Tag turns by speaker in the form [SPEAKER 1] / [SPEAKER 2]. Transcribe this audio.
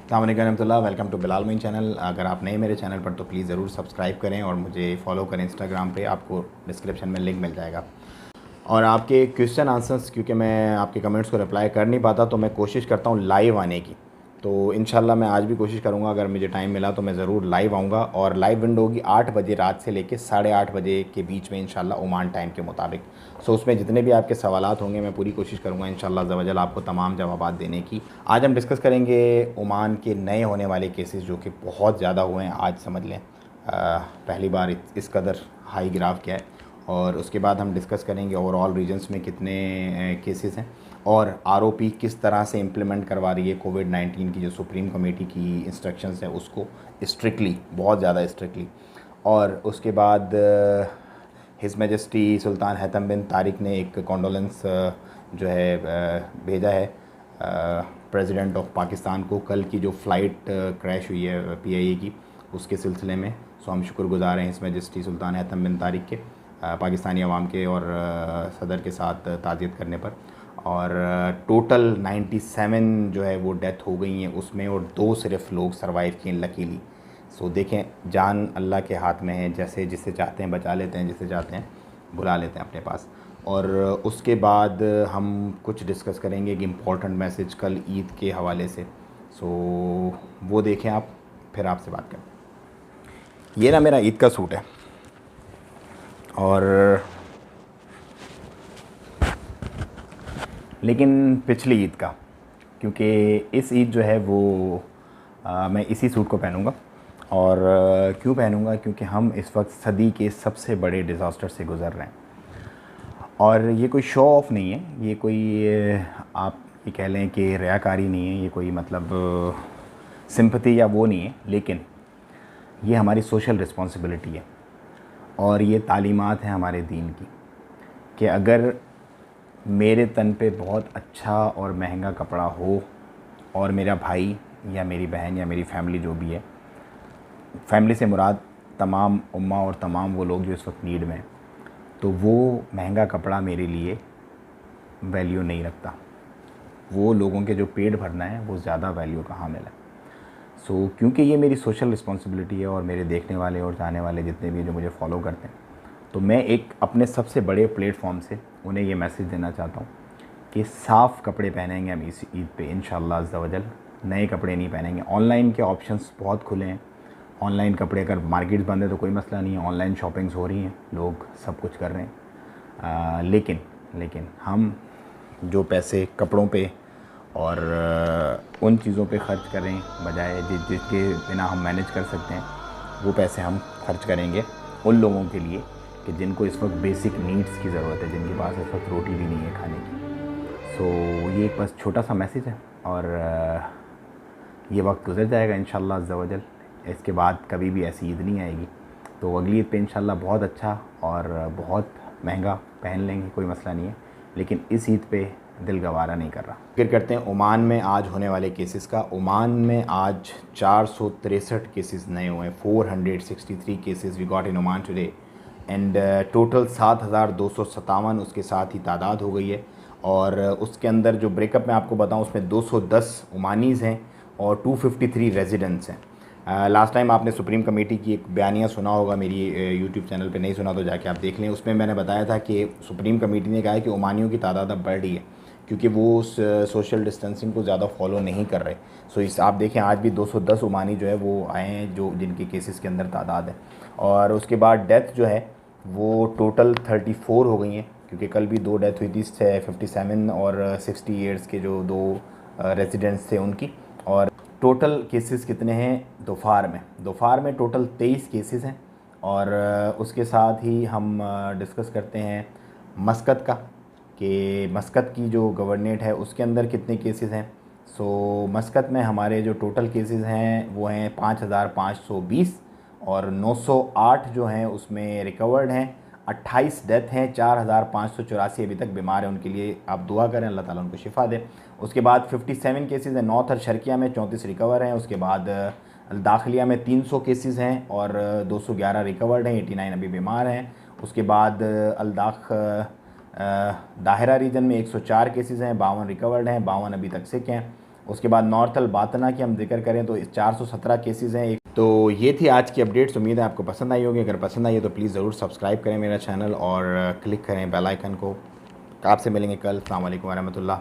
[SPEAKER 1] अस्सलाम वालेकुम रहमतुल्लाह। Welcome to Bilal Moin channel. अगर आप नए मेरे चैनल पर तो प्लीज़ ज़रूर सब्सक्राइब करें और मुझे फॉलो करें इंस्टाग्राम पे, आपको डिस्क्रिप्शन में लिंक मिल जाएगा। और आपके क्वेश्चन आंसर्स, क्योंकि मैं आपके कमेंट्स को रिप्लाई कर नहीं पाता तो मैं कोशिश करता हूँ लाइव आने की। तो इंशाल्लाह मैं आज भी कोशिश करूँगा, अगर मुझे टाइम मिला तो मैं ज़रूर लाइव आऊँगा। और लाइव विंडो होगी 8 बजे रात से लेके 8:30 बजे के बीच में इंशाल्लाह ओमान टाइम के मुताबिक। सो उसमें जितने भी आपके सवालात होंगे मैं पूरी कोशिश करूँगा इंशाल्लाह अज़्ज़ा वजल आपको तमाम जवाबात देने की। आज हम डिस्कस करेंगे ओमान के नए होने वाले केसेस जो कि बहुत ज़्यादा हुए हैं। आज समझ लें पहली बार इस कदर हाई ग्राफ किया है। और उसके बाद हम डिस्कस करेंगे ओवरऑल रीजन्स में कितने केसेस हैं और आरओपी किस तरह से इम्प्लीमेंट करवा रही है कोविड-19 की जो सुप्रीम कमेटी की इंस्ट्रक्शंस हैं उसको स्ट्रिक्टली, बहुत ज़्यादा स्ट्रिक्टली। और उसके बाद हिज़ मैजेस्टी सुल्तान हैतम बिन तारिक ने एक कॉन्डोलेंस जो है भेजा है प्रेसिडेंट ऑफ पाकिस्तान को, कल की जो फ़्लाइट क्रैश हुई है पीआईए की उसके सिलसिले में। सो हम शुक्रगुज़ार हैं हिज़ मैजेस्टी सुल्तान हैतम बिन तारिक के, पाकिस्तानी अवाम के और सदर के साथ ताज़ियत करने पर। और टोटल 97 जो है वो डेथ हो गई हैं उसमें, और 2 सिर्फ लोग सर्वाइव किए लकीली। सो देखें, जान अल्लाह के हाथ में है, जैसे जिसे चाहते हैं बचा लेते हैं, जिसे चाहते हैं बुला लेते हैं अपने पास। और उसके बाद हम कुछ डिस्कस करेंगे एक इम्पॉर्टेंट मैसेज कल ईद के हवाले से। सो वो देखें आप, फिर आपसे बात करें। ये ना मेरा ईद का सूट है, और लेकिन पिछली ईद का, क्योंकि इस ईद जो है वो मैं इसी सूट को पहनूंगा। और क्यों पहनूंगा? क्योंकि हम इस वक्त सदी के सबसे बड़े डिज़ास्टर से गुज़र रहे हैं। और ये कोई शो ऑफ नहीं है, ये कोई आप ये कह लें कि रियाकारी नहीं है, ये कोई मतलब सिंपथी या वो नहीं है, लेकिन ये हमारी सोशल रिस्पॉन्सिबिलिटी है। और ये तालीमात हैं हमारे दीन की कि अगर मेरे तन पे बहुत अच्छा और महंगा कपड़ा हो और मेरा भाई या मेरी बहन या मेरी फैमिली जो भी है, फैमिली से मुराद तमाम उम्मा और तमाम वो लोग जो इस वक्त नीड में हैं, तो वो महंगा कपड़ा मेरे लिए वैल्यू नहीं रखता। वो लोगों के जो पेट भरना है वो ज़्यादा वैल्यू का हामिल है। सो क्योंकि ये मेरी सोशल रिस्पॉन्सिबिलिटी है और मेरे देखने वाले और जाने वाले जितने भी जो मुझे फॉलो करते हैं, तो मैं एक अपने सबसे बड़े प्लेटफॉर्म से उन्हें ये मैसेज देना चाहता हूँ कि साफ़ कपड़े पहनेंगे हम इस ईद पे इंशाअल्लाह अज़्ज़ा वजल, नए कपड़े नहीं पहनेंगे। ऑनलाइन के ऑप्शंस बहुत खुले हैं, ऑनलाइन कपड़े, अगर मार्केट्स बंद है तो कोई मसला नहीं है, ऑनलाइन शॉपिंग्स हो रही हैं, लोग सब कुछ कर रहे हैं। लेकिन हम जो पैसे कपड़ों पे और उन चीज़ों पे ख़र्च करें बजाय जिसके बिना हम मैनेज कर सकते हैं, वो पैसे हम खर्च करेंगे उन लोगों के लिए कि जिनको इस वक्त बेसिक नीड्स की ज़रूरत है, जिनके पास इस वक्त रोटी भी नहीं है खाने की। सो ये एक बस छोटा सा मैसेज है, और ये वक्त गुजर जाएगा इंशाअल्लाह अज़्ज़ा वजल। इसके बाद कभी भी ऐसी ईद नहीं आएगी, तो अगली ईद पे इंशाअल्लाह बहुत अच्छा और बहुत महंगा पहन लेंगे, कोई मसला नहीं है। लेकिन इस ईद पे दिल गवारा नहीं कर रहा। फिर करते हैं ओमान में आज होने वाले केसेस का। ओमान में आज 463 केसेस नए हुए हैं, 463 cases we got in Oman today, and total 7,257 उसके साथ ही तादाद हो गई है। और उसके अंदर जो ब्रेकअप मैं आपको बताऊं, उसमें 210 ओमानीज़ हैं और 253 रेजिडेंट्स हैं। लास्ट टाइम आपने सुप्रीम कमेटी की एक बयानिया सुना होगा मेरी यूट्यूब चैनल पे, नहीं सुना तो जाके आप देख लें। उसमें मैंने बताया था कि सुप्रीम कमेटी ने कहा है कि ओमानियों की तादाद अब बढ़ रही है क्योंकि वो सोशल डिस्टेंसिंग को ज़्यादा फॉलो नहीं कर रहे। सो इस आप देखें आज भी 210 ओमानी जो है वो आए हैं, जो जिनके केसेस के अंदर तादाद है। और उसके बाद डेथ जो है वो टोटल 34 हो गई हैं, क्योंकि कल भी 2 डेथ हुई थी, 57 और 60 ईयर्स के जो 2 रेजिडेंट्स थे उनकी। और टोटल केसेस कितने हैं दोपहर में टोटल 23 केसेस हैं। और उसके साथ ही हम डिस्कस करते हैं मस्कत का, कि मस्कत की जो गवर्नरेट है उसके अंदर कितने केसेस हैं। सो मस्कत में हमारे जो टोटल केसेस हैं वो हैं 5,520 और 908 जो हैं उसमें रिकवर्ड हैं, 28 डेथ हैं, 4,584 अभी तक बीमार हैं। उनके लिए आप दुआ करें, अल्लाह ताला उनको शिफा दे। उसके बाद 57 केसेस हैं नॉर्थ और शर्किया में, 34 रिकवर हैं। उसके बाद दाखिलिया में 300 केसेस हैं और 211 रिकवर्ड हैं, 89 अभी बीमार हैं। उसके बाद अलदाख दाहिरा रीजन में 104 केसेस हैं, 52 रिकवर्ड हैं, 52 अभी तक सिक हैं। उसके बाद नॉर्थल बातना की हम जिक्र करें तो 417 केसेस हैं। तो ये थी आज की अपडेट्स। उम्मीद है आपको पसंद आई होगी। अगर पसंद आई है तो प्लीज़ ज़रूर सब्सक्राइब करें मेरा चैनल और क्लिक करें बेल आइकन को। आपसे मिलेंगे कल। अस्सलाम वालेकुम वरहमतुल्लाह।